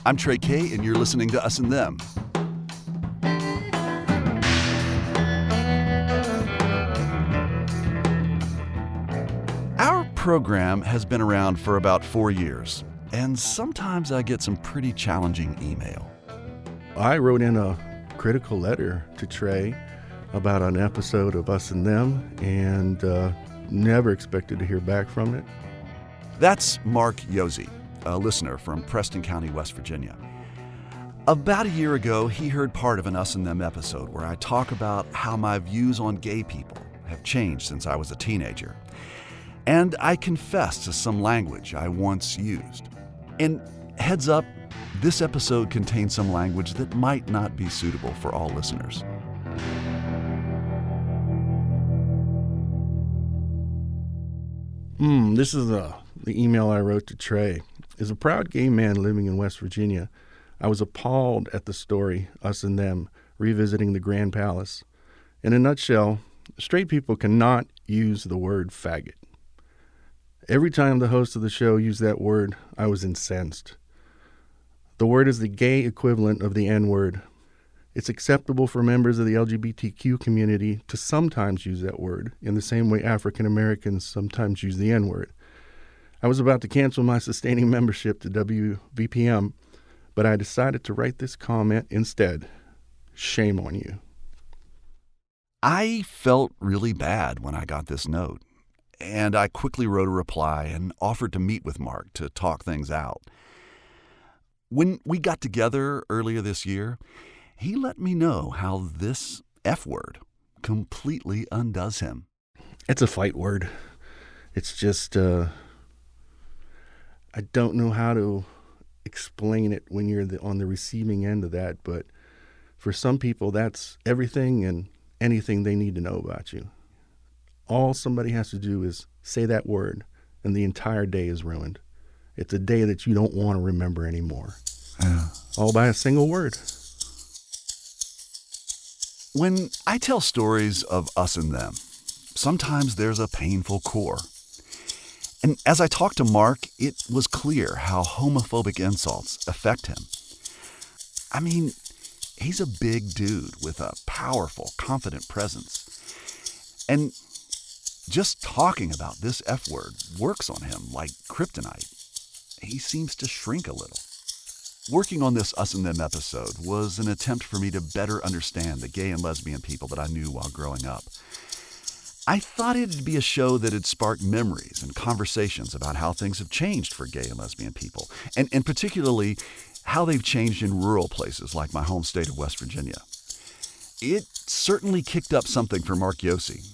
I'm Trey K, and you're listening to Us and Them. Our program has been around for about 4 years, and sometimes I get some pretty challenging email. I wrote in a critical letter to Trey about an episode of Us and Them, and never expected to hear back from it. That's Mark Yozie, a listener from Preston County, West Virginia. About a year ago, he heard part of an Us and Them episode where I talk about how my views on gay people have changed since I was a teenager. And I confess to some language I once used. And heads up, this episode contains some language that might not be suitable for all listeners. This is the email I wrote to Trey. As a proud gay man living in West Virginia, I was appalled at the story, Us and Them, revisiting the Grand Palace. In a nutshell, straight people cannot use the word faggot. Every time the host of the show used that word, I was incensed. The word is the gay equivalent of the N-word. It's acceptable for members of the LGBTQ community to sometimes use that word, in the same way African Americans sometimes use the N-word. I was about to cancel my sustaining membership to WVPM, but I decided to write this comment instead. Shame on you. I felt really bad when I got this note, and I quickly wrote a reply and offered to meet with Mark to talk things out. When we got together earlier this year, he let me know how this F word completely undoes him. It's a fight word. It's just, I don't know how to explain it when you're on the receiving end of that, but for some people, that's everything and anything they need to know about you. All somebody has to do is say that word, and the entire day is ruined. It's a day that you don't want to remember anymore. All by a single word. When I tell stories of Us and Them, sometimes there's a painful core. And as I talked to Mark, it was clear how homophobic insults affect him. I mean, he's a big dude with a powerful, confident presence. And just talking about this F word works on him like kryptonite. He seems to shrink a little. Working on this Us and Them episode was an attempt for me to better understand the gay and lesbian people that I knew while growing up. I thought it'd be a show that'd spark memories and conversations about how things have changed for gay and lesbian people, and particularly how they've changed in rural places like my home state of West Virginia. It certainly kicked up something for Mark Yozie,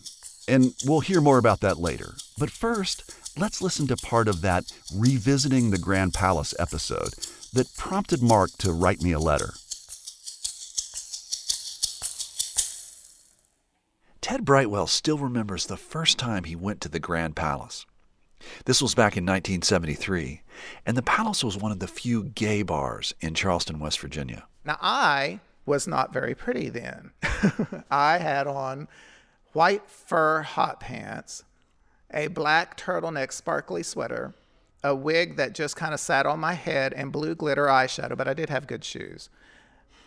and we'll hear more about that later. But first, let's listen to part of that Revisiting the Grand Palace episode that prompted Mark to write me a letter. Ted Brightwell still remembers the first time he went to the Grand Palace. This was back in 1973, and the Palace was one of the few gay bars in Charleston, West Virginia. Now, I was not very pretty then. I had on white fur hot pants, a black turtleneck sparkly sweater, a wig that just kind of sat on my head, and blue glitter eyeshadow, but I did have good shoes,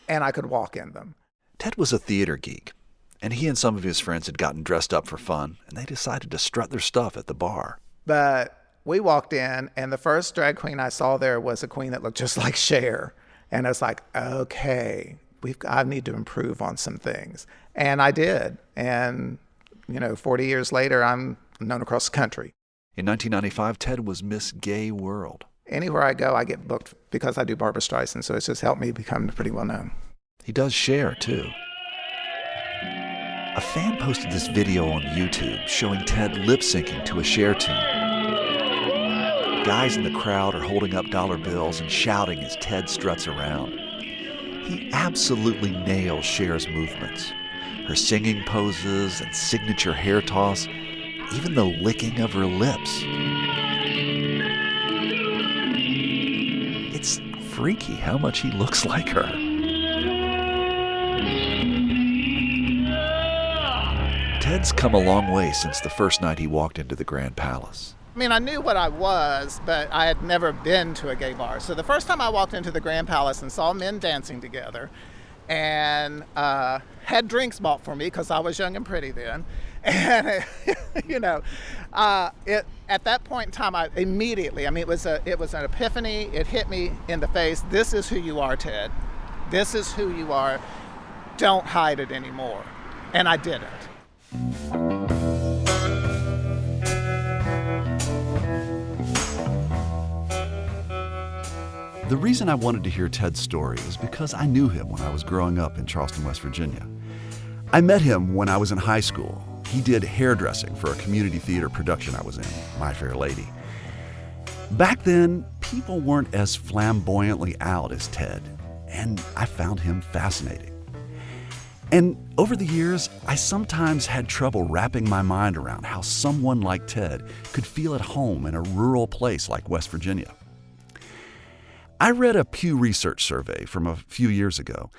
and I could walk in them. Ted was a theater geek, and he and some of his friends had gotten dressed up for fun, and they decided to strut their stuff at the bar. But we walked in, and the first drag queen I saw there was a queen that looked just like Cher. And I was like, okay, I need to improve on some things. And I did. And, 40 years later, I'm known across the country. In 1995, Ted was Miss Gay World. Anywhere I go, I get booked because I do Barbra Streisand, so it's just helped me become pretty well known. He does Cher, too. A fan posted this video on YouTube showing Ted lip-syncing to a Cher tune. Guys in the crowd are holding up dollar bills and shouting as Ted struts around. He absolutely nails Cher's movements, her singing poses and signature hair toss, even the licking of her lips. It's freaky how much he looks like her. Ted's come a long way since the first night he walked into the Grand Palace. I mean, I knew what I was, but I had never been to a gay bar. So the first time I walked into the Grand Palace and saw men dancing together and had drinks bought for me because I was young and pretty then. And, at that point in time, it was an epiphany. It hit me in the face. This is who you are, Ted. This is who you are. Don't hide it anymore. And I didn't. The reason I wanted to hear Ted's story is because I knew him when I was growing up in Charleston, West Virginia. I met him when I was in high school. He did hairdressing for a community theater production I was in, My Fair Lady. Back then, people weren't as flamboyantly out as Ted, and I found him fascinating. And over the years, I sometimes had trouble wrapping my mind around how someone like Ted could feel at home in a rural place like West Virginia. I read a Pew Research survey from a few years ago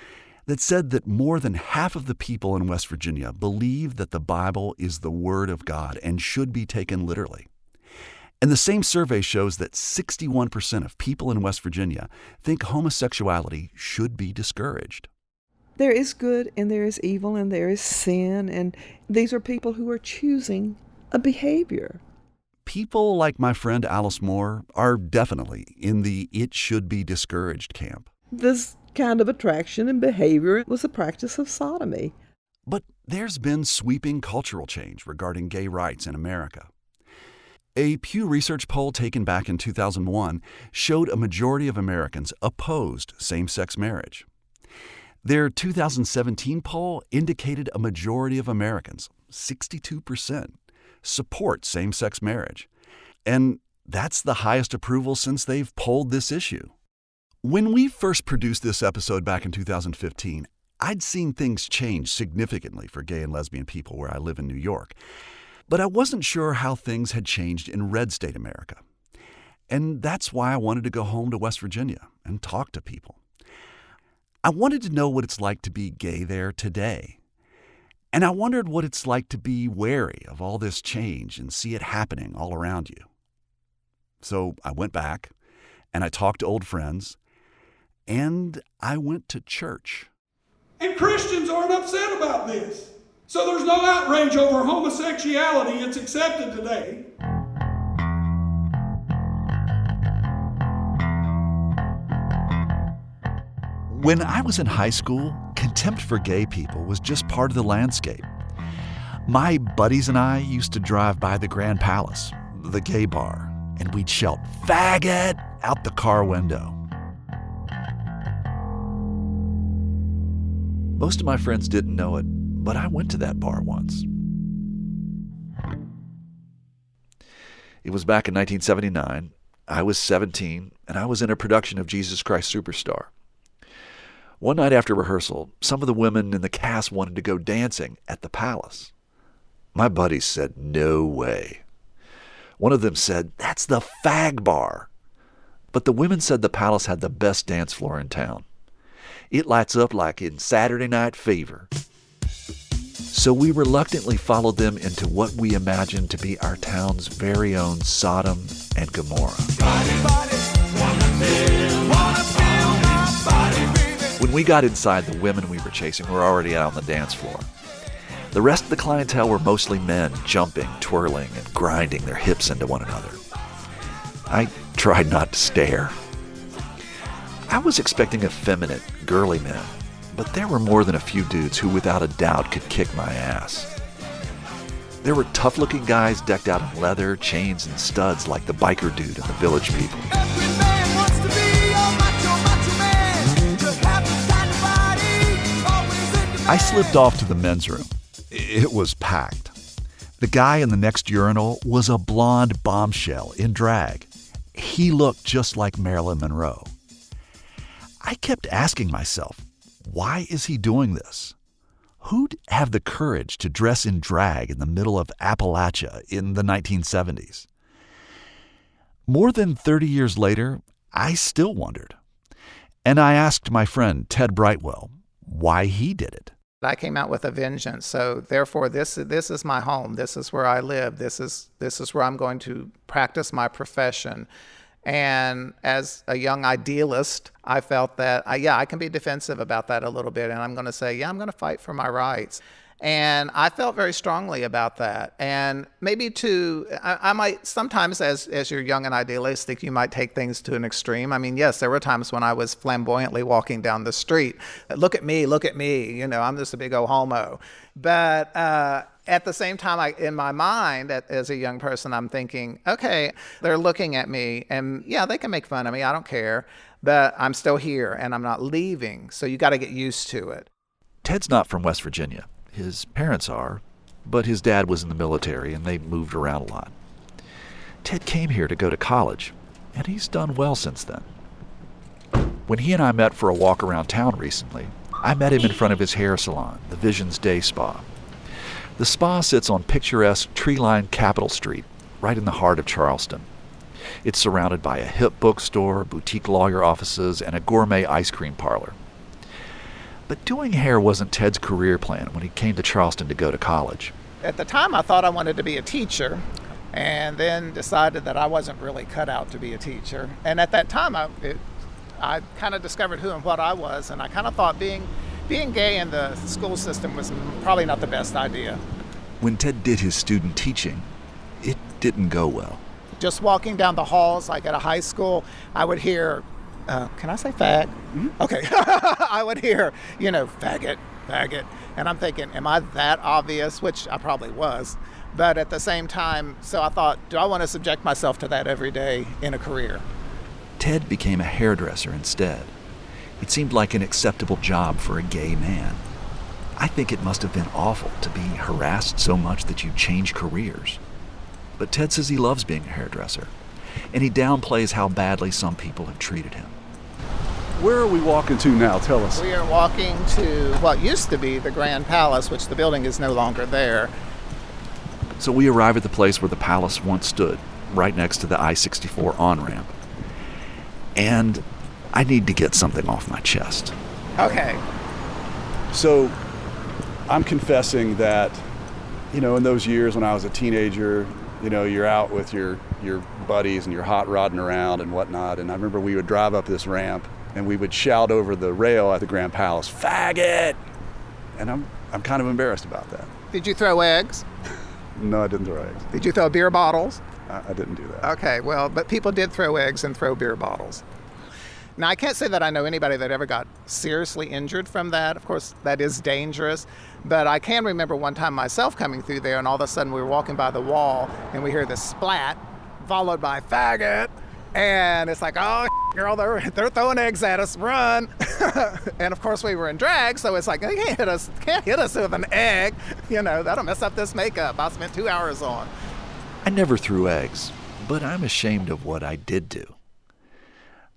that said that more than half of the people in West Virginia believe that the Bible is the Word of God and should be taken literally. And the same survey shows that 61% of people in West Virginia think homosexuality should be discouraged. There is good and there is evil and there is sin, and these are people who are choosing a behavior. People like my friend Alice Moore are definitely in the "it should be discouraged" camp. This kind of attraction and behavior was the practice of sodomy. But there's been sweeping cultural change regarding gay rights in America. A Pew Research poll taken back in 2001 showed a majority of Americans opposed same-sex marriage. Their 2017 poll indicated a majority of Americans, 62%, support same-sex marriage. And that's the highest approval since they've polled this issue. When we first produced this episode back in 2015, I'd seen things change significantly for gay and lesbian people where I live in New York. But I wasn't sure how things had changed in red state America. And that's why I wanted to go home to West Virginia and talk to people. I wanted to know what it's like to be gay there today. And I wondered what it's like to be wary of all this change and see it happening all around you. So I went back and I talked to old friends and I went to church. And Christians aren't upset about this. So there's no outrage over homosexuality. It's accepted today. When I was in high school, contempt for gay people was just part of the landscape. My buddies and I used to drive by the Grand Palace, the gay bar, and we'd shout, "Faggot!" out the car window. Most of my friends didn't know it, but I went to that bar once. It was back in 1979. I was 17, and I was in a production of Jesus Christ Superstar. One night after rehearsal, some of the women in the cast wanted to go dancing at the Palace. My buddies said, "No way." One of them said, "That's the fag bar." But the women said the Palace had the best dance floor in town. It lights up like in Saturday Night Fever. So we reluctantly followed them into what we imagined to be our town's very own Sodom and Gomorrah. When we got inside, the women we were chasing were already out on the dance floor. The rest of the clientele were mostly men jumping, twirling, and grinding their hips into one another. I tried not to stare. I was expecting effeminate, girly men, but there were more than a few dudes who without a doubt could kick my ass. There were tough-looking guys decked out in leather, chains, and studs like the biker dude and the Village People. I slipped off to the men's room. It was packed. The guy in the next urinal was a blonde bombshell in drag. He looked just like Marilyn Monroe. I kept asking myself, why is he doing this? Who'd have the courage to dress in drag in the middle of Appalachia in the 1970s? More than 30 years later, I still wondered. And I asked my friend Ted Brightwell why he did it. I came out with a vengeance. So therefore, this is my home. This is where I live. This is where I'm going to practice my profession. And as a young idealist, I felt that, I can be defensive about that a little bit. And I'm going to say, I'm going to fight for my rights. And I felt very strongly about that. And maybe I might sometimes, as you're young and idealistic, you might take things to an extreme. I mean, yes, there were times when I was flamboyantly walking down the street. Look at me, I'm just a big old homo. But at the same time, in my mind, as a young person, I'm thinking, okay, they're looking at me and they can make fun of me. I don't care. But I'm still here and I'm not leaving. So you got to get used to it. Ted's not from West Virginia. His parents are, but his dad was in the military and they moved around a lot. Ted came here to go to college, and he's done well since then. When he and I met for a walk around town recently, I met him in front of his hair salon, the Visions Day Spa. The spa sits on picturesque tree-lined Capitol Street, right in the heart of Charleston. It's surrounded by a hip bookstore, boutique lawyer offices, and a gourmet ice cream parlor. But doing hair wasn't Ted's career plan when he came to Charleston to go to college. At the time, I thought I wanted to be a teacher, and then decided that I wasn't really cut out to be a teacher. And at that time, I kind of discovered who and what I was, and I kind of thought being gay in the school system was probably not the best idea. When Ted did his student teaching, it didn't go well. Just walking down the halls, like at a high school, I would hear, can I say fag? Mm-hmm. Okay. I would hear, faggot. And I'm thinking, am I that obvious? Which I probably was. But at the same time, so I thought, do I want to subject myself to that every day in a career? Ted became a hairdresser instead. It seemed like an acceptable job for a gay man. I think it must have been awful to be harassed so much that you change careers. But Ted says he loves being a hairdresser, and he downplays how badly some people have treated him. Where are we walking to now? Tell us. We are walking to what used to be the Grand Palace, which the building is no longer there. So we arrive at the place where the palace once stood, right next to the I-64 on-ramp. And I need to get something off my chest. Okay. So I'm confessing that, in those years when I was a teenager, you're out with your buddies and you're hot rodding around and whatnot. And I remember we would drive up this ramp and we would shout over the rail at the Grand Palace, "Faggot!" And I'm kind of embarrassed about that. Did you throw eggs? No, I didn't throw eggs. Did you throw beer bottles? I didn't do that. Okay, well, but people did throw eggs and throw beer bottles. Now, I can't say that I know anybody that ever got seriously injured from that. Of course, that is dangerous. But I can remember one time myself coming through there, and all of a sudden we were walking by the wall, and we hear this splat, followed by "faggot." And it's like, oh, girl, they're throwing eggs at us, run. And of course we were in drag, so it's like, they can't hit us with an egg. That'll mess up this makeup I spent 2 hours on. I never threw eggs, but I'm ashamed of what I did do.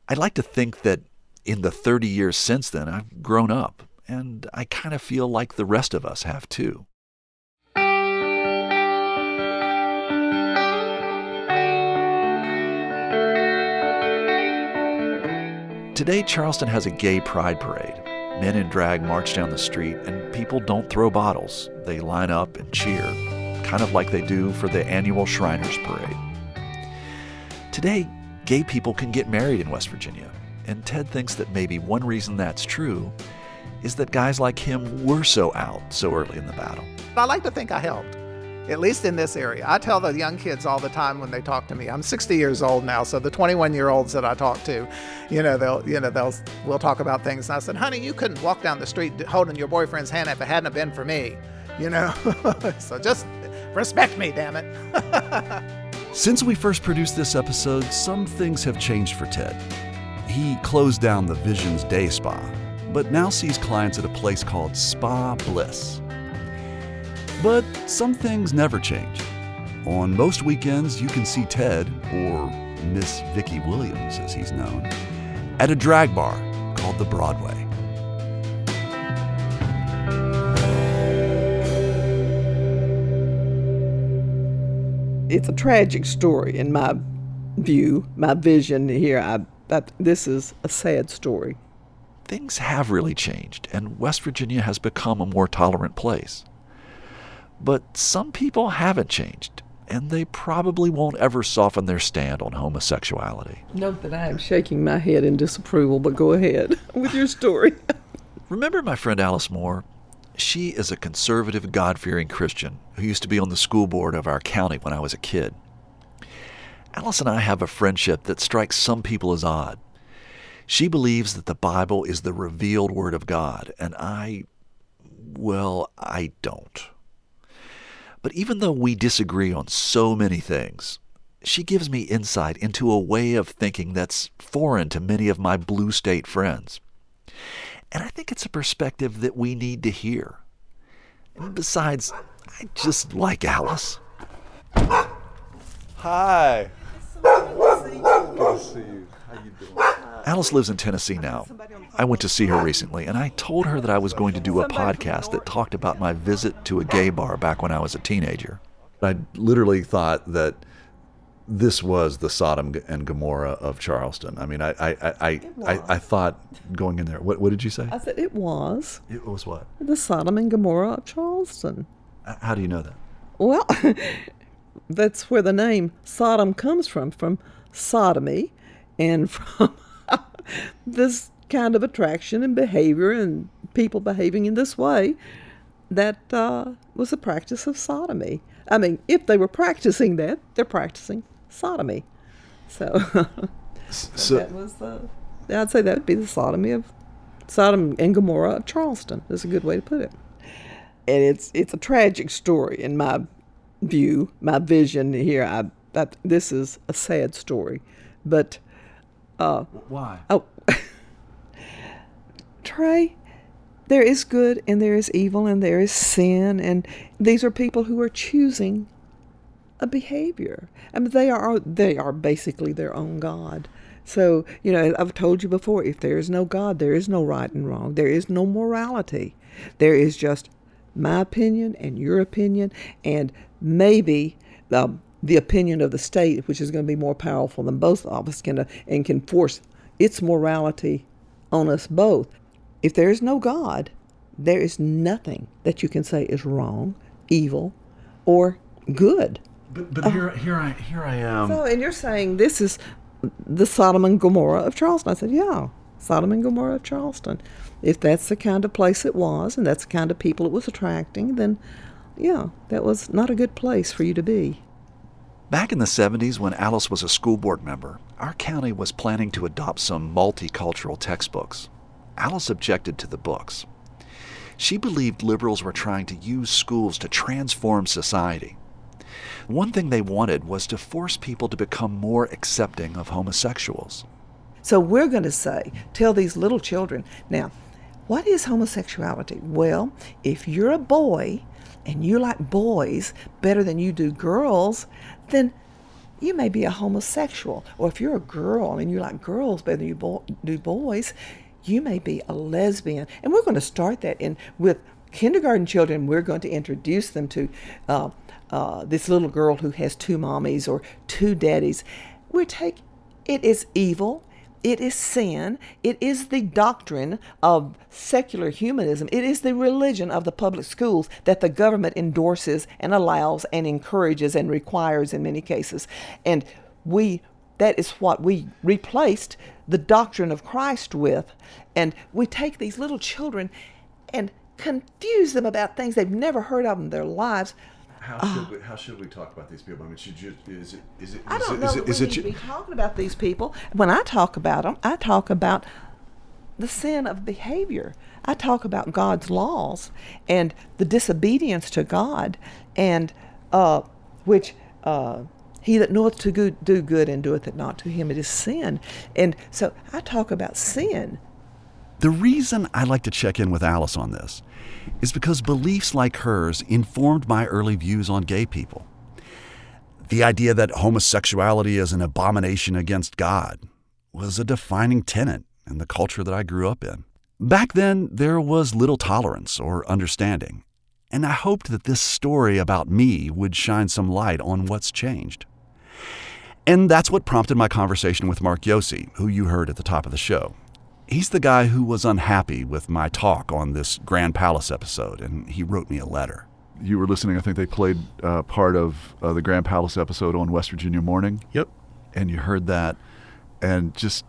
I'd like to think that in the 30 years since then, I've grown up, and I kind of feel like the rest of us have too. Today, Charleston has a gay pride parade. Men in drag march down the street, and people don't throw bottles. They line up and cheer, kind of like they do for the annual Shriners Parade. Today, gay people can get married in West Virginia, and Ted thinks that maybe one reason that's true is that guys like him were so out so early in the battle. I like to think I helped, at least in this area. I tell the young kids all the time when they talk to me. I'm 60 years old now, so the 21-year-olds that I talk to, we'll talk about things. And I said, honey, you couldn't walk down the street holding your boyfriend's hand if it hadn't been for me, So just respect me, damn it. Since we first produced this episode, some things have changed for Ted. He closed down the Visions Day Spa, but now sees clients at a place called Spa Bliss. But some things never change. On most weekends, you can see Ted, or Miss Vicky Williams as he's known, at a drag bar called the Broadway. It's a tragic story in my view, my vision here. This is a sad story. things have really changed, and West Virginia has become a more tolerant place. But some people haven't changed, and they probably won't ever soften their stand on homosexuality. Note that I am shaking my head in disapproval, but go ahead with your story. Remember my friend Alice Moore? She is a conservative, God-fearing Christian who used to be on the school board of our county when I was a kid. Alice and I have a friendship that strikes some people as odd. She believes that the Bible is the revealed Word of God, and I don't. But even though we disagree on so many things, she gives me insight into a way of thinking that's foreign to many of my blue state friends. And I think it's a perspective that we need to hear. And besides, I just like Alice. Hi. Good to see you. How you doing? Alice lives in Tennessee now. I went to see her recently, and I told her that I was going to do a podcast that talked about my visit to a gay bar back when I was a teenager. I literally thought that this was the Sodom and Gomorrah of Charleston. I mean, I thought going in there. What did you say? I said it was It was what? the Sodom and Gomorrah of Charleston. How do you know that? Well, that's where the name Sodom comes from sodomy, and from this kind of attraction and behavior and people behaving in this way. That was the practice of sodomy. I mean, if they were practicing that, they're practicing sodomy. So, that was I'd say that would be the Sodom and Gomorrah of Charleston. That's a good way to put it. And it's a tragic story in my view, my vision here. This is a sad story, but Why? oh, Trey, there is good and there is evil and there is sin, and these are people who are choosing a behavior. I mean, they are basically their own God. So, I've told you before, if there is no God, there is no right and wrong. There is no morality. There is just my opinion and your opinion, and maybe the opinion of the state, which is going to be more powerful than both of us can force its morality on us both. If there is no God, there is nothing that you can say is wrong, evil, or good. But here I am. So, and you're saying this is the Sodom and Gomorrah of Charleston. I said, yeah, Sodom and Gomorrah of Charleston. If that's the kind of place it was, and that's the kind of people it was attracting, then, yeah, that was not a good place for you to be. Back in the 70s, when Alice was a school board member, our county was planning to adopt some multicultural textbooks. Alice objected to the books. She believed liberals were trying to use schools to transform society. One thing they wanted was to force people to become more accepting of homosexuals. So we're going to tell these little children, now, what is homosexuality? Well, if you're a boy and you like boys better than you do girls, then you may be a homosexual. Or if you're a girl and you like girls better than you do boys, you may be a lesbian. And we're going to start that with kindergarten children. We're going to introduce them to this little girl who has two mommies or two daddies. It is evil. It is sin. It is the doctrine of secular humanism. It is the religion of the public schools that the government endorses and allows and encourages and requires in many cases. And that is what we replaced the doctrine of Christ with. And we take these little children and confuse them about things they've never heard of in their lives. How should we talk about these people? I mean, I don't know that we need to be talking about these people. When I talk about them, I talk about the sin of behavior. I talk about God's laws and the disobedience to God, and which he that knoweth to do good and doeth it not, to him it is sin. And so I talk about sin. The reason I like to check in with Alice on this is because beliefs like hers informed my early views on gay people. The idea that homosexuality is an abomination against God was a defining tenet in the culture that I grew up in. Back then, there was little tolerance or understanding, and I hoped that this story about me would shine some light on what's changed. And that's what prompted my conversation with Mark Yozie, who you heard at the top of the show. He's the guy who was unhappy with my talk on this Grand Palace episode, and he wrote me a letter. You were listening. I think they played part of the Grand Palace episode on West Virginia Morning. Yep. And you heard that. And just,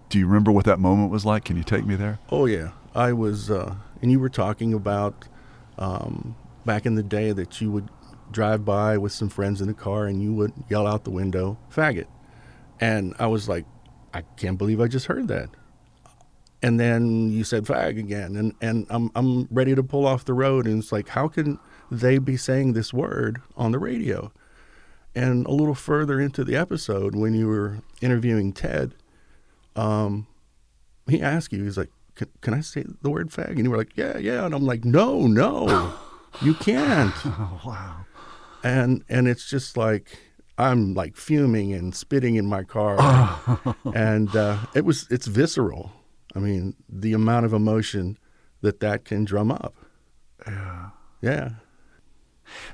do you remember what that moment was like? Can you take me there? Oh, yeah. I was, and you were talking about back in the day that you would drive by with some friends in the car and you would yell out the window, faggot. And I was like, I can't believe I just heard that. And then you said fag again, and I'm ready to pull off the road, and it's like, how can they be saying this word on the radio? And a little further into the episode, when you were interviewing Ted, he asked you, he's like, can I say the word fag? And you were like, yeah. And I'm like, no, you can't. Oh, wow. And it's just like, I'm like fuming and spitting in my car. And it's visceral. I mean, the amount of emotion that can drum up. Yeah.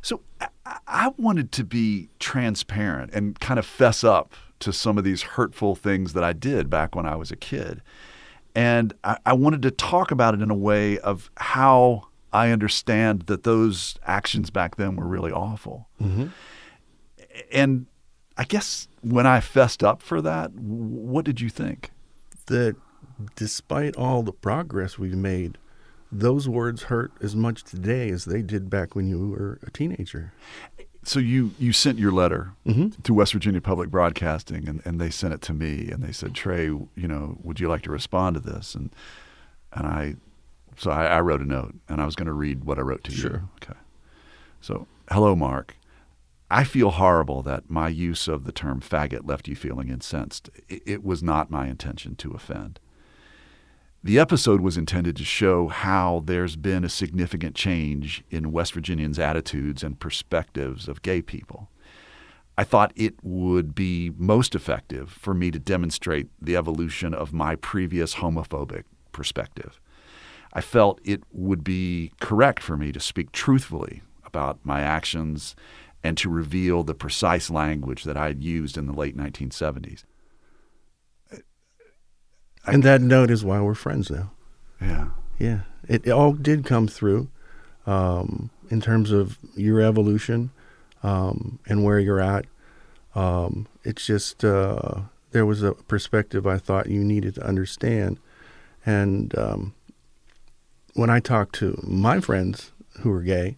So I wanted to be transparent and kind of fess up to some of these hurtful things that I did back when I was a kid. And I wanted to talk about it in a way of how I understand that those actions back then were really awful. Mm-hmm. And I guess when I fessed up for that, what did you think? That despite all the progress we've made, those words hurt as much today as they did back when you were a teenager. So you sent your letter Mm-hmm. to West Virginia Public Broadcasting, and they sent it to me, and they said, Trey, would you like to respond to this? And I wrote a note, and I was going to read what I wrote to you. Sure. Okay. So, hello, Mark. I feel horrible that my use of the term faggot left you feeling incensed. It was not my intention to offend. The episode was intended to show how there's been a significant change in West Virginians' attitudes and perspectives of gay people. I thought it would be most effective for me to demonstrate the evolution of my previous homophobic perspective. I felt it would be correct for me to speak truthfully about my actions and to reveal the precise language that I had used in the late 1970s. And that note is why we're friends now. Yeah. Yeah. It all did come through in terms of your evolution and where you're at. It's just there was a perspective I thought you needed to understand. And when I talk to my friends who are gay,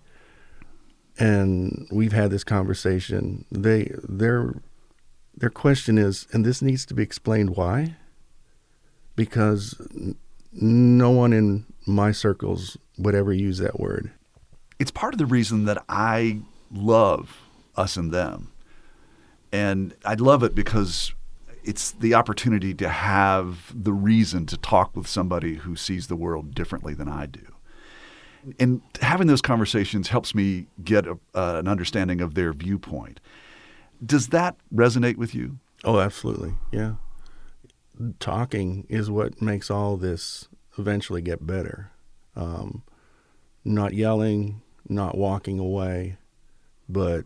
and we've had this conversation, their question is, and this needs to be explained why, because no one in my circles would ever use that word. It's part of the reason that I love Us and Them. And I love it because it's the opportunity to have the reason to talk with somebody who sees the world differently than I do. And having those conversations helps me get an understanding of their viewpoint. Does that resonate with you? Oh, absolutely. Yeah. Talking is what makes all this eventually get better. Not yelling, not walking away, but,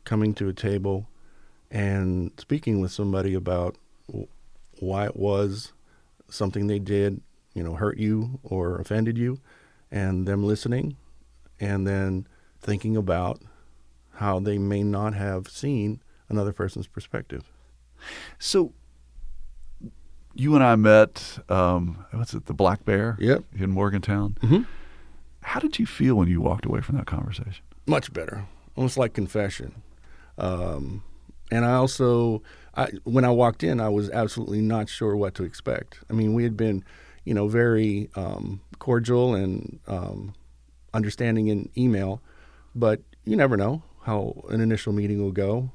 coming to a table and speaking with somebody about why it was something they did, hurt you or offended you, and them listening, and then thinking about how they may not have seen another person's perspective. So you and I met, the Black Bear? Yep. In Morgantown? Mm-hmm. How did you feel when you walked away from that conversation? Much better. Almost like confession. And I also, when I walked in, I was absolutely not sure what to expect. I mean, we had been, very cordial and understanding in email, but you never know how an initial meeting will go.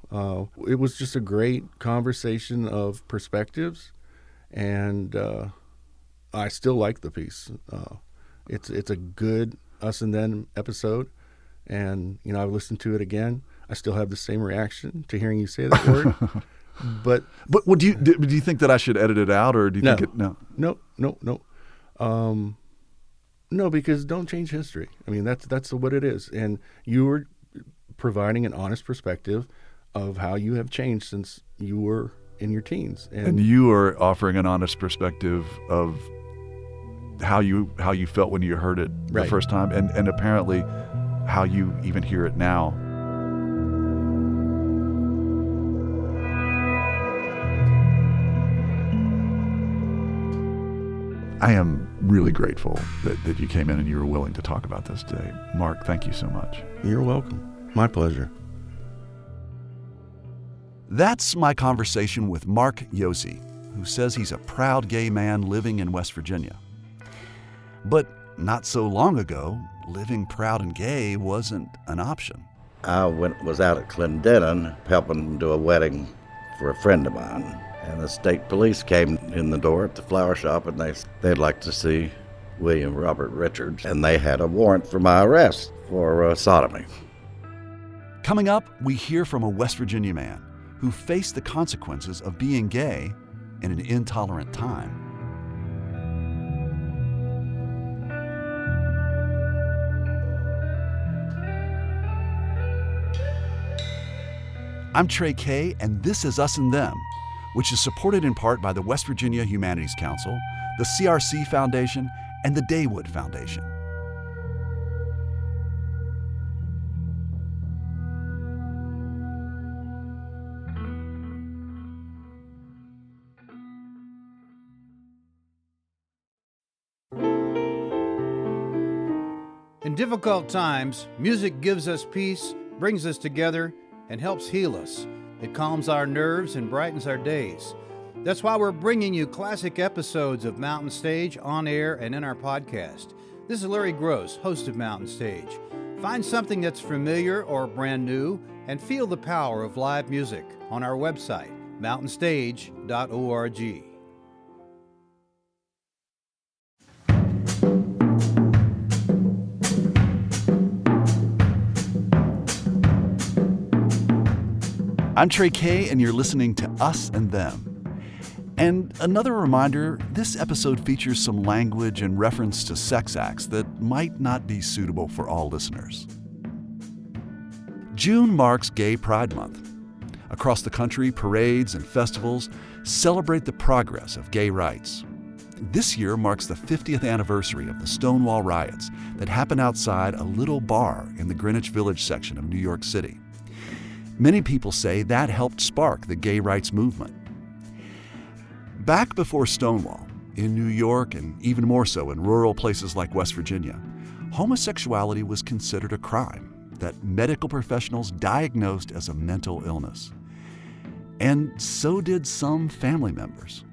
It was just a great conversation of perspectives, and I still like the piece. It's a good Us and Them episode, and I've listened to it again. I still have the same reaction to hearing you say that word. But do you think that I should edit it out, or do you think it? No. No, because don't change history. I mean, that's what it is, and you were providing an honest perspective of how you have changed since you were in your teens, and you are offering an honest perspective of how you felt when you heard it the Right. first time, and apparently how you even hear it now. I am really grateful that you came in and you were willing to talk about this today. Mark, thank you so much. You're welcome. My pleasure. That's my conversation with Mark Yozie, who says he's a proud gay man living in West Virginia. But not so long ago, living proud and gay wasn't an option. I was out at Clendenin helping do a wedding for a friend of mine. And the state police came in the door at the flower shop, and they'd like to see William Robert Richards. And they had a warrant for my arrest for sodomy. Coming up, we hear from a West Virginia man who faced the consequences of being gay in an intolerant time. I'm Trey K, and this is Us and Them, which is supported in part by the West Virginia Humanities Council, the CRC Foundation, and the Daywood Foundation. In difficult times, music gives us peace, brings us together, and helps heal us. It calms our nerves and brightens our days. That's why we're bringing you classic episodes of Mountain Stage on air and in our podcast. This is Larry Gross, host of Mountain Stage. Find something that's familiar or brand new and feel the power of live music on our website, mountainstage.org. I'm Trey K, and you're listening to Us and Them. And another reminder, this episode features some language and reference to sex acts that might not be suitable for all listeners. June marks Gay Pride Month. Across the country, parades and festivals celebrate the progress of gay rights. This year marks the 50th anniversary of the Stonewall riots that happened outside a little bar in the Greenwich Village section of New York City. Many people say that helped spark the gay rights movement. Back before Stonewall, in New York and even more so in rural places like West Virginia, homosexuality was considered a crime that medical professionals diagnosed as a mental illness. And so did some family members.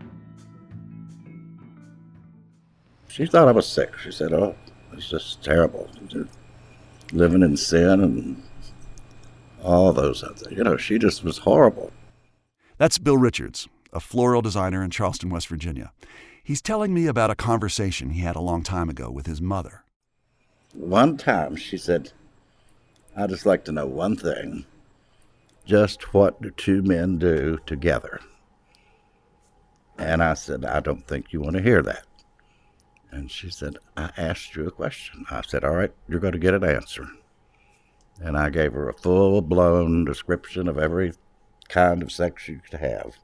She thought I was sick. She said, "Oh, it's just terrible. Living in sin and all those other things." You know, she just was horrible. That's Bill Richards, a floral designer in Charleston, West Virginia. He's telling me about a conversation he had a long time ago with his mother. One time she said, "I'd just like to know one thing. Just what do two men do together?" And I said, "I don't think you want to hear that." And she said, "I asked you a question." I said, "All right, you're going to get an answer." And I gave her a full-blown description of every kind of sex you could have.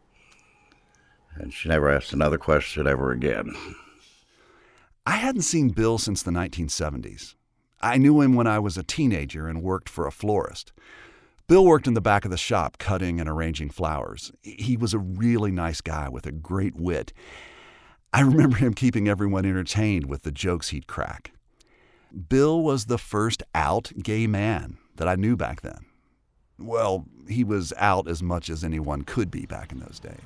And she never asked another question ever again. I hadn't seen Bill since the 1970s. I knew him when I was a teenager and worked for a florist. Bill worked in the back of the shop cutting and arranging flowers. He was a really nice guy with a great wit. I remember him keeping everyone entertained with the jokes he'd crack. Bill was the first out gay man that I knew back then. Well, he was out as much as anyone could be back in those days.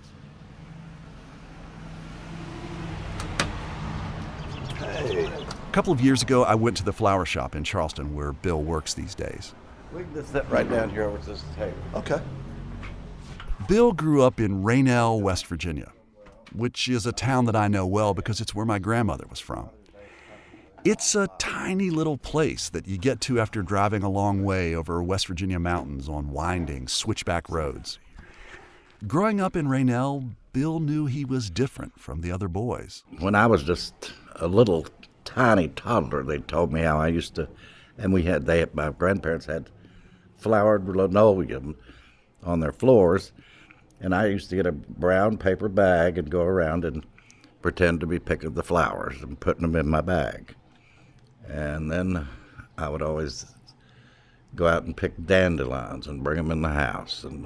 Hey. A couple of years ago, I went to the flower shop in Charleston where Bill works these days. We can just sit right down here over this table. Okay. Bill grew up in Raynell, West Virginia, which is a town that I know well because it's where my grandmother was from. It's a tiny little place that you get to after driving a long way over West Virginia mountains on winding, switchback roads. Growing up in Raynell, Bill knew he was different from the other boys. When I was just a little tiny toddler, they told me how I used to, and my grandparents had flowered linoleum on their floors, and I used to get a brown paper bag and go around and pretend to be picking the flowers and putting them in my bag. And then I would always go out and pick dandelions and bring them in the house. And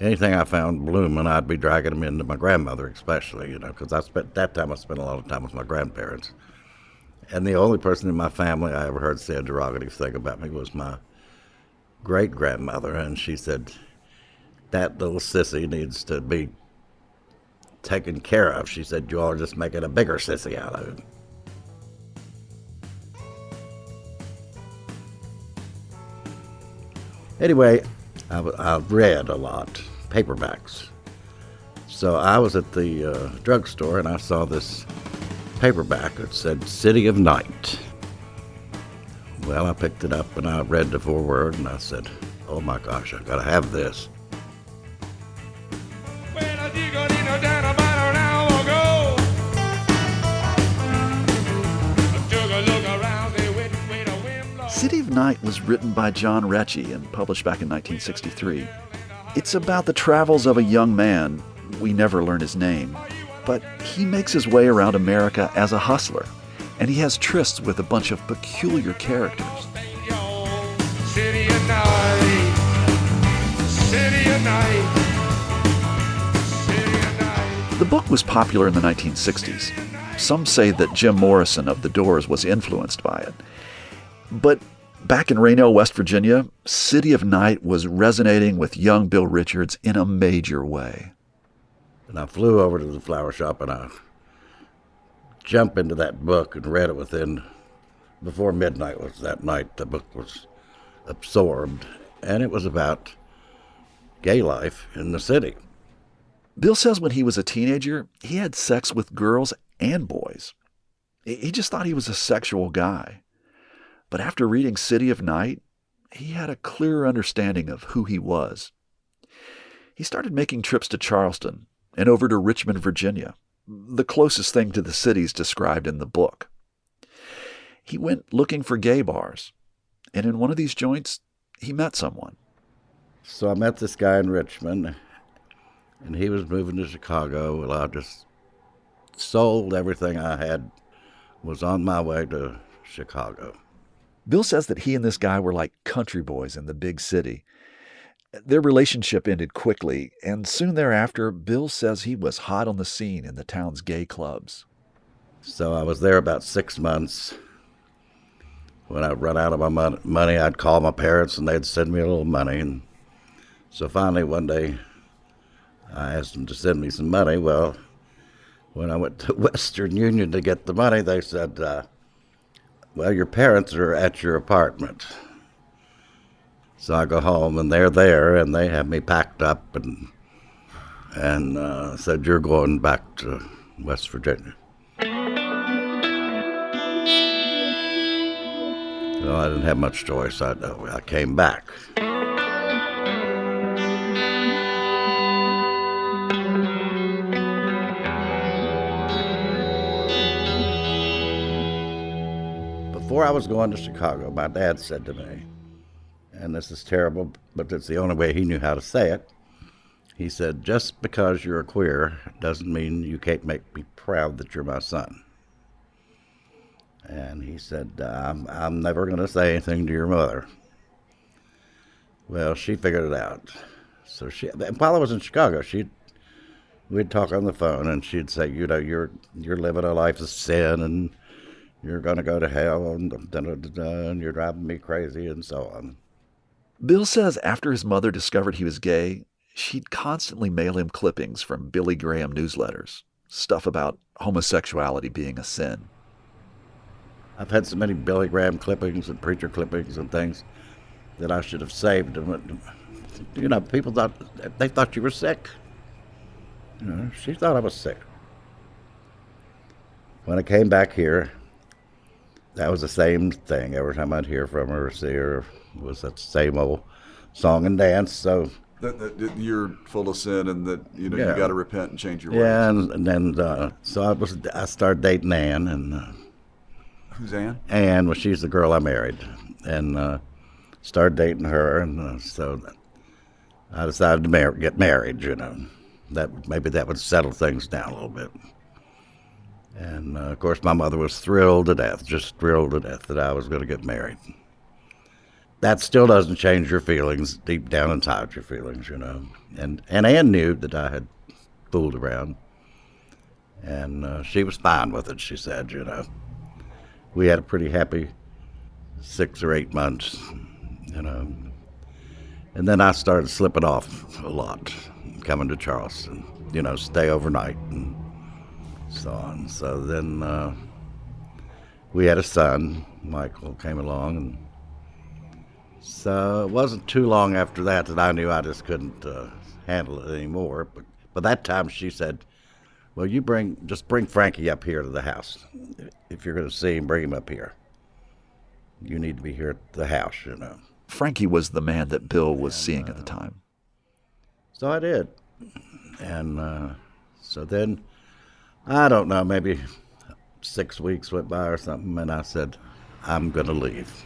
anything I found blooming, I'd be dragging them into my grandmother, especially, because I spent a lot of time with my grandparents. And the only person in my family I ever heard say a derogative thing about me was my great-grandmother, and she said, that little sissy needs to be taken care of. She said, you all are just making a bigger sissy out of it. Anyway, I read a lot, paperbacks. So I was at the drugstore and I saw this paperback that said City of Night. Well, I picked it up and I read the foreword and I said, oh my gosh, I gotta have this. City of Night was written by John Recchi and published back in 1963. It's about the travels of a young man. We never learn his name, but he makes his way around America as a hustler, and he has trysts with a bunch of peculiar characters. City of Night, City of Night, City of Night. The book was popular in the 1960s. Some say that Jim Morrison of The Doors was influenced by it. But back in Raynell, West Virginia, City of Night was resonating with young Bill Richards in a major way. And I flew over to the flower shop and I jumped into that book and read it before midnight was that night. The book was absorbed, and it was about gay life in the city. Bill says when he was a teenager, he had sex with girls and boys. He just thought he was a sexual guy. But after reading City of Night, he had a clearer understanding of who he was. He started making trips to Charleston and over to Richmond, Virginia, the closest thing to the cities described in the book. He went looking for gay bars, and in one of these joints, he met someone. So I met this guy in Richmond, and he was moving to Chicago. Well, I just sold everything I had, was on my way to Chicago. Bill says that he and this guy were like country boys in the big city. Their relationship ended quickly, and soon thereafter, Bill says he was hot on the scene in the town's gay clubs. So I was there about 6 months. When I'd run out of my money, I'd call my parents, and they'd send me a little money. And so finally, one day, I asked them to send me some money. Well, when I went to Western Union to get the money, they said, well, your parents are at your apartment. So I go home, and they're there, and they have me packed up and said, you're going back to West Virginia. Well, I didn't have much choice. I came back. Before I was going to Chicago, my dad said to me, and this is terrible, but it's the only way he knew how to say it. He said, just because you're a queer doesn't mean you can't make me proud that you're my son. And he said, I'm never going to say anything to your mother. Well, she figured it out. So while I was in Chicago, we'd talk on the phone, and she'd say, you're living a life of sin, and you're going to go to hell, and you're driving me crazy, and so on. Bill says after his mother discovered he was gay, she'd constantly mail him clippings from Billy Graham newsletters, stuff about homosexuality being a sin. I've had so many Billy Graham clippings and preacher clippings and things that I should have saved them. People thought you were sick. She thought I was sick. When I came back here, that was the same thing. Every time I'd hear from her or see her, it was that same old song and dance. So that you're full of sin, and that you got to repent and change your ways. Yeah, and then so I started dating Ann, and who's Ann? Ann, well, she's the girl I married, and started dating her, and so I decided to get married. That maybe that would settle things down a little bit. And, of course, my mother was thrilled to death, just thrilled to death that I was going to get married. That still doesn't change your feelings, deep down inside your feelings, And Ann knew that I had fooled around. And she was fine with it, she said, We had a pretty happy 6 or 8 months, And then I started slipping off a lot, coming to Charleston, stay overnight and so on. So then we had a son, Michael, came along. And so it wasn't too long after that I knew I just couldn't handle it anymore. But by that time she said, well, just bring Frankie up here to the house. If you're going to see him, bring him up here. You need to be here at the house, Frankie was the man that Bill was seeing at the time. So I did. And so then, I don't know, maybe 6 weeks went by or something, and I said, I'm going to leave.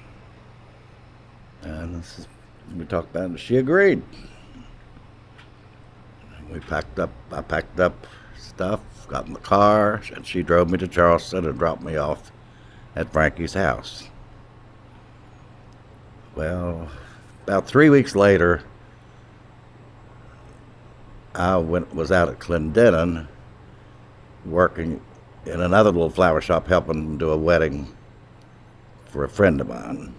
And we talked about it, and she agreed. I packed up stuff, got in the car, and she drove me to Charleston and dropped me off at Frankie's house. Well, about 3 weeks later, I was out at Clendenin working in another little flower shop helping them do a wedding for a friend of mine.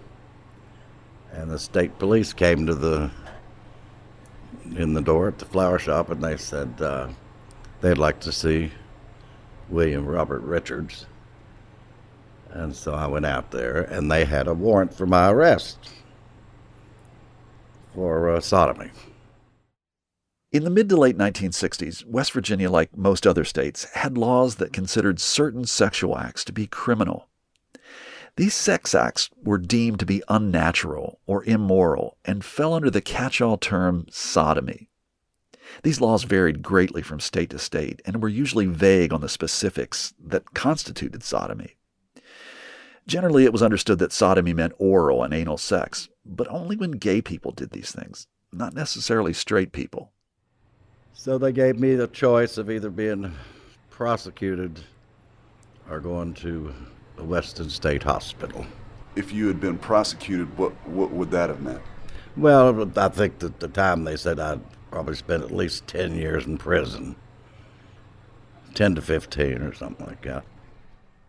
And the state police came in the door at the flower shop, and they said they'd like to see William Robert Richards. And so I went out there, and they had a warrant for my arrest for sodomy. In the mid to late 1960s, West Virginia, like most other states, had laws that considered certain sexual acts to be criminal. These sex acts were deemed to be unnatural or immoral and fell under the catch-all term sodomy. These laws varied greatly from state to state and were usually vague on the specifics that constituted sodomy. Generally, it was understood that sodomy meant oral and anal sex, but only when gay people did these things, not necessarily straight people. So they gave me the choice of either being prosecuted or going to the Weston State Hospital. If you had been prosecuted, what would that have meant? Well, I think at the time they said I'd probably spend at least 10 years in prison. 10 to 15 or something like that.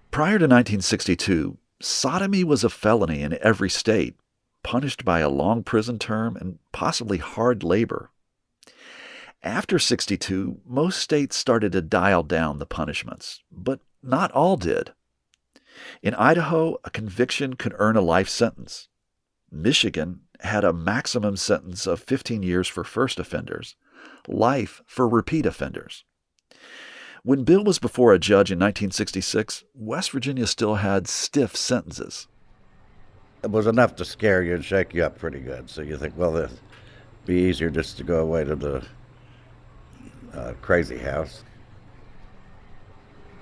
Prior to 1962, sodomy was a felony in every state, punished by a long prison term and possibly hard labor. After 62, most states started to dial down the punishments, but not all did. In Idaho, a conviction could earn a life sentence. Michigan had a maximum sentence of 15 years for first offenders, life for repeat offenders. When Bill was before a judge in 1966, West Virginia still had stiff sentences. It was enough to scare you and shake you up pretty good. So you think, well, it'd be easier just to go away to the crazy house.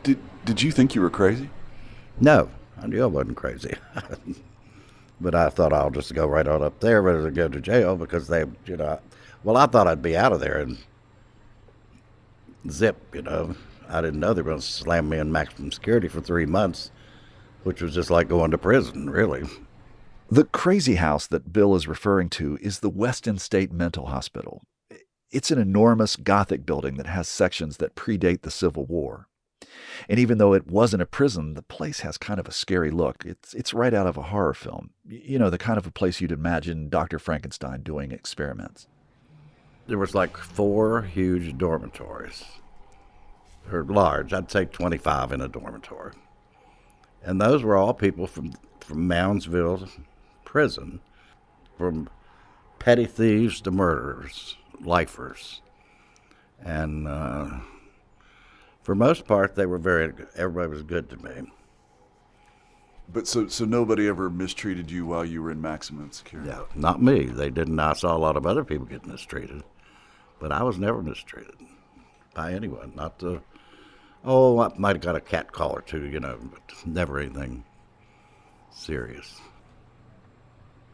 Did you think you were crazy? No, I knew I wasn't crazy. But I thought I'll just go right on up there rather than go to jail because I thought I'd be out of there and zip, I didn't know they were going to slam me in maximum security for 3 months, which was just like going to prison, really. The crazy house that Bill is referring to is the Weston State Mental Hospital. It's an enormous Gothic building that has sections that predate the Civil War. And even though it wasn't a prison, the place has kind of a scary look. It's right out of a horror film. The kind of a place you'd imagine Dr. Frankenstein doing experiments. There was like 4 huge dormitories. They're large. I'd say 25 in a dormitory. And those were all people from Moundsville prison, from petty thieves to murderers, lifers. And for most part, everybody was good to me. But so nobody ever mistreated you while you were in maximum security? No, not me. They didn't. I saw a lot of other people get mistreated, but I was never mistreated by anyone. I might have got a cat call or two, but never anything serious.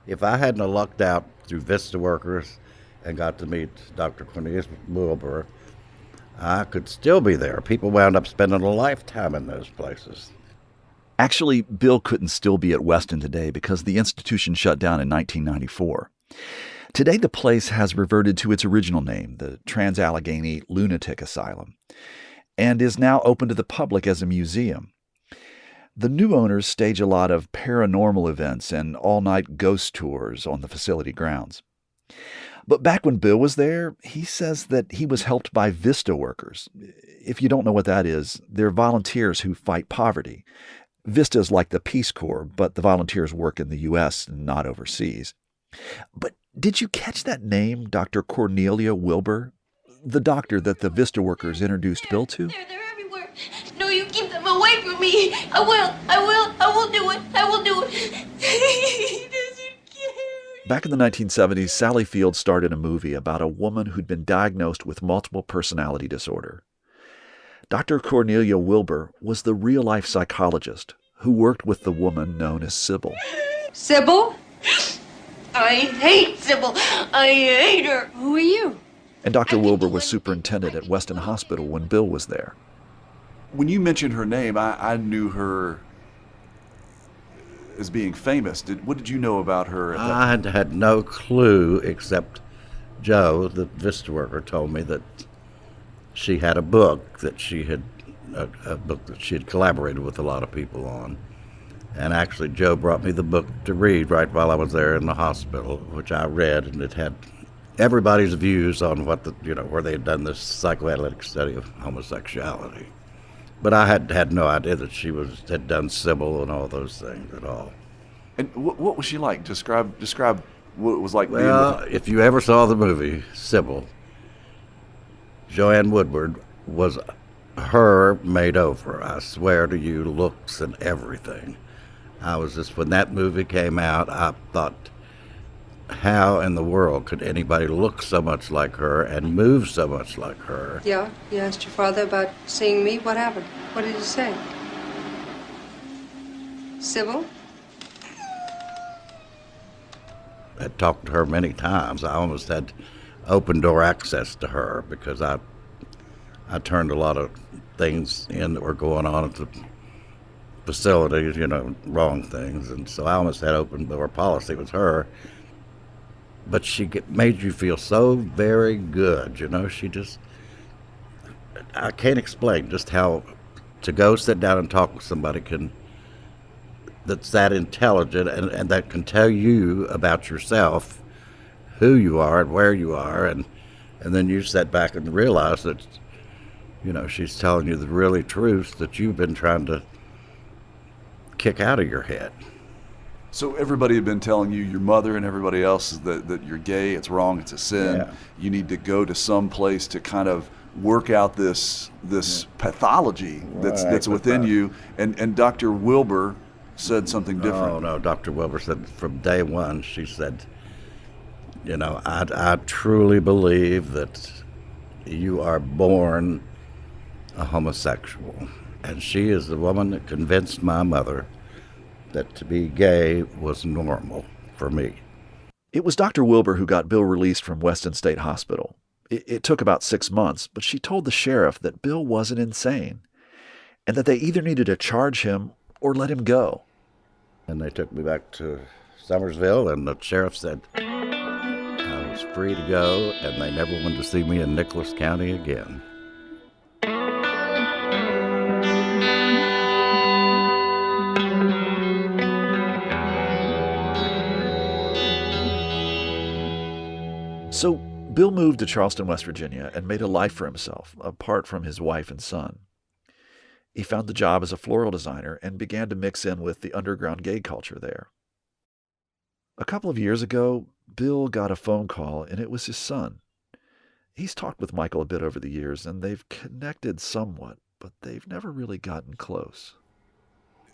If I hadn't have lucked out through Vista Workers and got to meet Dr. Cornelius Wilbur, I could still be there. People wound up spending a lifetime in those places. Actually, Bill couldn't still be at Weston today because the institution shut down in 1994. Today, the place has reverted to its original name, the Trans-Allegheny Lunatic Asylum, and is now open to the public as a museum. The new owners stage a lot of paranormal events and all-night ghost tours on the facility grounds. But back when Bill was there, he says that he was helped by VISTA workers. If you don't know what that is, they're volunteers who fight poverty. VISTA is like the Peace Corps, but the volunteers work in the U.S. and not overseas. But did you catch that name, Dr. Cornelia Wilbur? The doctor that the VISTA workers introduced Bill to? They're everywhere. No, you keep them away from me. I will do it. He doesn't care. Back in the 1970s, Sally Field starred in a movie about a woman who'd been diagnosed with multiple personality disorder. Dr. Cornelia Wilbur was the real-life psychologist who worked with the woman known as Sybil. Sybil? I hate Sybil. I hate her. Who are you? And Dr. Wilbur was superintendent at Weston Hospital when Bill was there. When you mentioned her name, I knew her as being famous. What did you know about her? I had no clue except Joe, the VISTA worker, told me that she had a book that she had collaborated with a lot of people on. And actually, Joe brought me the book to read right while I was there in the hospital, which I read, and it had everybody's views on where they had done this psychoanalytic study of homosexuality. But I had no idea that she had done Sybil and all those things at all. And what was she like? Describe what it was like. Well, if you ever saw the movie Sybil, Joanne Woodward was her made over. I swear to you, looks and everything. When that movie came out, I thought, how in the world could anybody look so much like her and move so much like her? Yeah, you asked your father about seeing me. What happened? What did he say? Sybil? I talked to her many times. I almost had open door access to her because I turned a lot of things in that were going on at the facilities, wrong things. And so I almost had open door policy with her. But she made you feel so very good, I can't explain just how to go sit down and talk with somebody that's that intelligent and that can tell you about yourself, who you are and where you are, and then you sit back and realize that, she's telling you the really truth that you've been trying to kick out of your head. So everybody had been telling you, your mother and everybody else, that you're gay, it's wrong, it's a sin. Yeah. You need to go to some place to kind of work out this pathology that's within you. And Dr. Wilbur said something different. Oh, no, Dr. Wilbur said from day one, she said, I truly believe that you are born a homosexual. And she is the woman that convinced my mother that to be gay was normal for me. It was Dr. Wilbur who got Bill released from Weston State Hospital. It took about 6 months, but she told the sheriff that Bill wasn't insane and that they either needed to charge him or let him go. And they took me back to Summersville, and the sheriff said I was free to go, and they never wanted to see me in Nicholas County again. So Bill moved to Charleston, West Virginia, and made a life for himself, apart from his wife and son. He found the job as a floral designer and began to mix in with the underground gay culture there. A couple of years ago, Bill got a phone call, and it was his son. He's talked with Michael a bit over the years, and they've connected somewhat, but they've never really gotten close.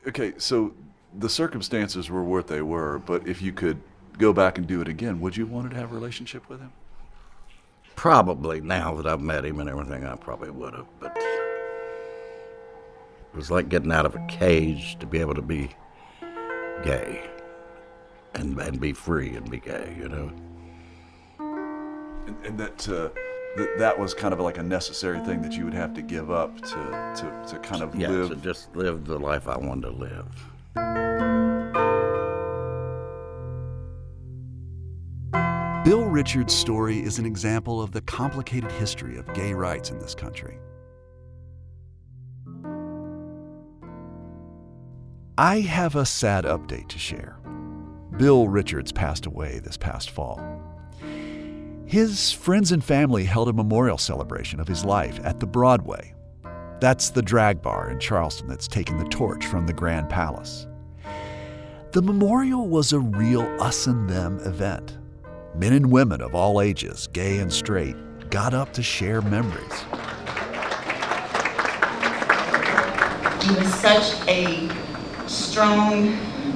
Okay, so the circumstances were what they were, but if you could go back and do it again, would you want to have a relationship with him? Probably, now that I've met him and everything, I probably would have, but it was like getting out of a cage to be able to be gay and be free and be gay, And that that was kind of like a necessary thing that you would have to give up to kind of live. To just live the life I wanted to live. Bill Richards' story is an example of the complicated history of gay rights in this country. I have a sad update to share. Bill Richards passed away this past fall. His friends and family held a memorial celebration of his life at the Broadway. That's the drag bar in Charleston that's taken the torch from the Grand Palace. The memorial was a real us and them event. Men and women of all ages, gay and straight, got up to share memories. He was such a strong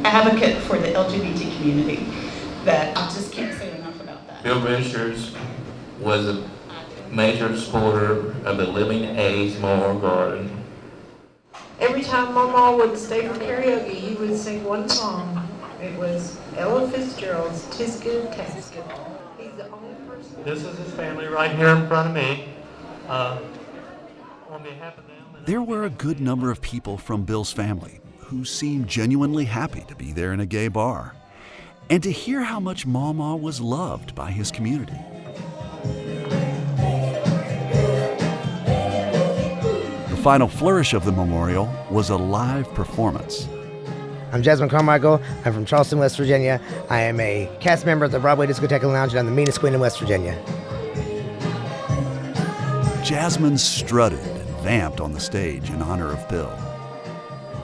advocate for the LGBT community that I just can't say enough about that. Bill Richards was a major supporter of the Living Age Memorial Garden. Every time Maw Maw would stay for karaoke, he would sing one song. It was Ella Fitzgerald's "'Tis Good, 'Tis Good." He's the only person. This is his family right here in front of me. On behalf of them. There were a good number of people from Bill's family who seemed genuinely happy to be there in a gay bar and to hear how much Maw Maw was loved by his community. The final flourish of the memorial was a live performance. I'm Jasmine Carmichael. I'm from Charleston, West Virginia. I am a cast member at the Broadway Discotheque and Lounge, and I'm the meanest queen in West Virginia. Jasmine strutted and vamped on the stage in honor of Bill.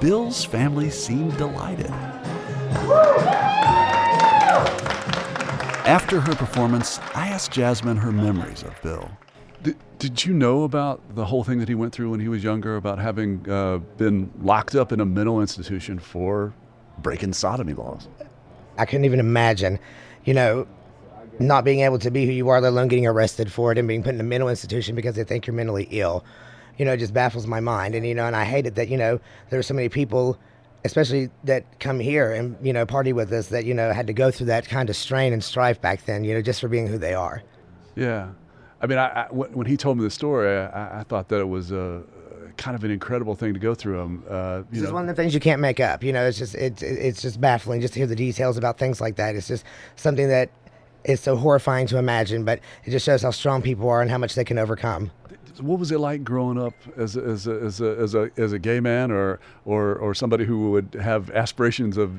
Bill's family seemed delighted. After her performance, I asked Jasmine her memories of Bill. Did you know about the whole thing that he went through when he was younger, about having been locked up in a mental institution for breaking sodomy laws? I couldn't even imagine, not being able to be who you are, let alone getting arrested for it and being put in a mental institution because they think you're mentally ill. It just baffles my mind. And, and I hate it that, there are so many people, especially that come here and, party with us that, had to go through that kind of strain and strife back then, just for being who they are. Yeah. I mean, when he told me the story, I thought that it was kind of an incredible thing to go through. This is one of the things you can't make up. It's just baffling just to hear the details about things like that. It's just something that is so horrifying to imagine, but it just shows how strong people are and how much they can overcome. What was it like growing up as a gay man or somebody who would have aspirations of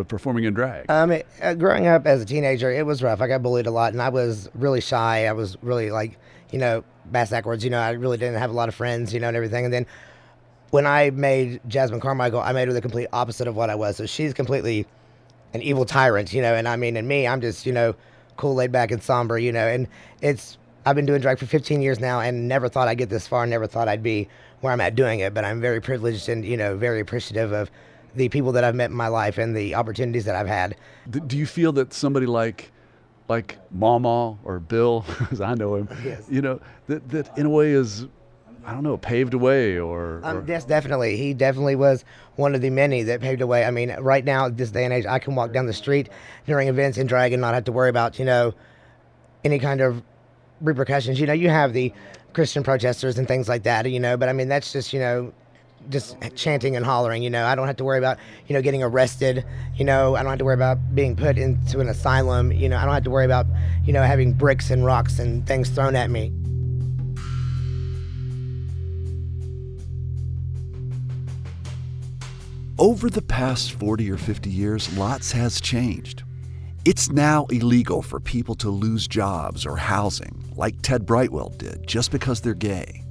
performing in drag? Growing up as a teenager, it was rough. I got bullied a lot, and I was really shy. I was really bass backwards. I really didn't have a lot of friends, and everything. And then when I made Jasmine Carmichael, I made her the complete opposite of what I was. So she's completely an evil tyrant, and and me, I'm just, cool, laid back, and somber, and I've been doing drag for 15 years now and never thought I'd get this far, never thought I'd be where I'm at doing it, but I'm very privileged and, very appreciative of the people that I've met in my life and the opportunities that I've had. Do you feel that somebody like Maw Maw or Bill, as I know him, yes. That in a way is, I don't know, paved a way or... Yes, definitely. He definitely was one of the many that paved a way. I mean, right now, this day and age, I can walk down the street during events in drag and not have to worry about, any kind of repercussions. You have the Christian protesters and things like that, but I mean, that's just, just chanting and hollering, I don't have to worry about, getting arrested, I don't have to worry about being put into an asylum, I don't have to worry about, having bricks and rocks and things thrown at me. Over the past 40 or 50 years, lots has changed. It's now illegal for people to lose jobs or housing, like Ted Brightwell did, just because they're gay.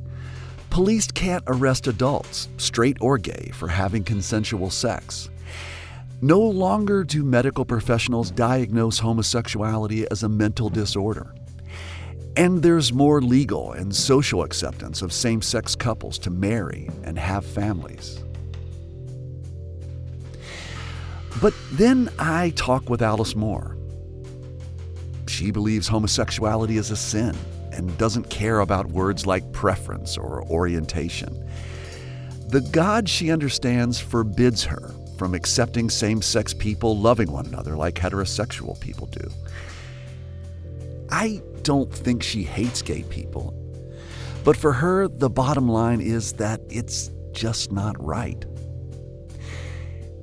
Police can't arrest adults, straight or gay, for having consensual sex. No longer do medical professionals diagnose homosexuality as a mental disorder. And there's more legal and social acceptance of same-sex couples to marry and have families. But then I talk with Alice Moore. She believes homosexuality is a sin and doesn't care about words like preference or orientation. The God she understands forbids her from accepting same-sex people loving one another like heterosexual people do. I don't think she hates gay people. But for her, the bottom line is that it's just not right.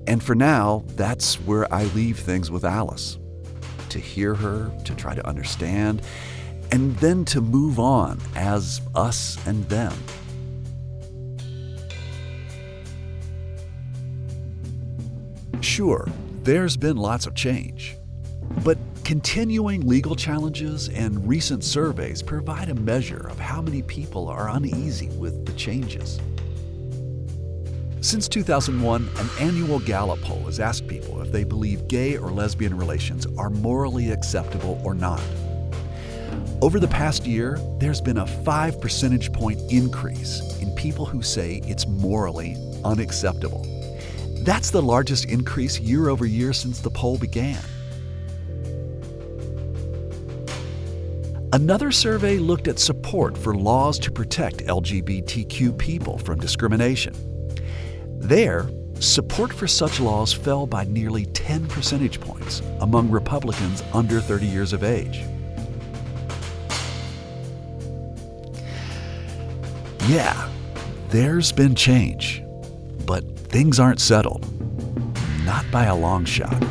And for now, that's where I leave things with Alice. To hear her, to try to understand, and then to move on as us and them. Sure, there's been lots of change, but continuing legal challenges and recent surveys provide a measure of how many people are uneasy with the changes. Since 2001, an annual Gallup poll has asked people if they believe gay or lesbian relations are morally acceptable or not. Over the past year, there's been a 5 percentage point increase in people who say it's morally unacceptable. That's the largest increase year over year since the poll began. Another survey looked at support for laws to protect LGBTQ people from discrimination. There, support for such laws fell by nearly 10 percentage points among Republicans under 30 years of age. Yeah, there's been change, but things aren't settled. Not by a long shot.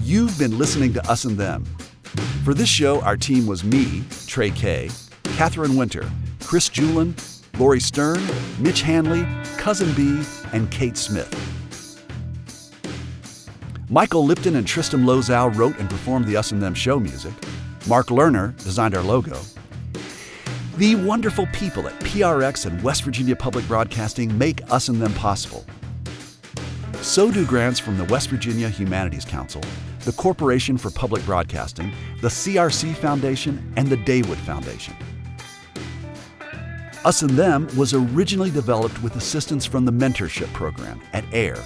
You've been listening to Us and Them. For this show, our team was me, Trey K, Catherine Winter, Chris Julin, Lori Stern, Mitch Hanley, Cousin B, and Kate Smith. Michael Lipton and Tristan Lozow wrote and performed the Us and Them show music. Mark Lerner designed our logo. The wonderful people at PRX and West Virginia Public Broadcasting make Us and Them possible. So do grants from the West Virginia Humanities Council, the Corporation for Public Broadcasting, the CRC Foundation, and the Daywood Foundation. Us and Them was originally developed with assistance from the Mentorship Program at AIR,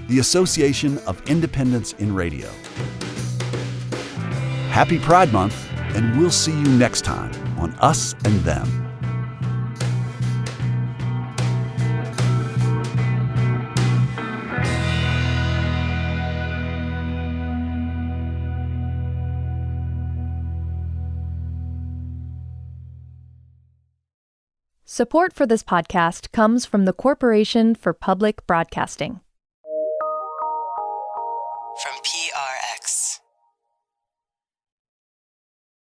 the Association of Independents in Radio. Happy Pride Month, and we'll see you next time on Us and Them. Support for this podcast comes from the Corporation for Public Broadcasting.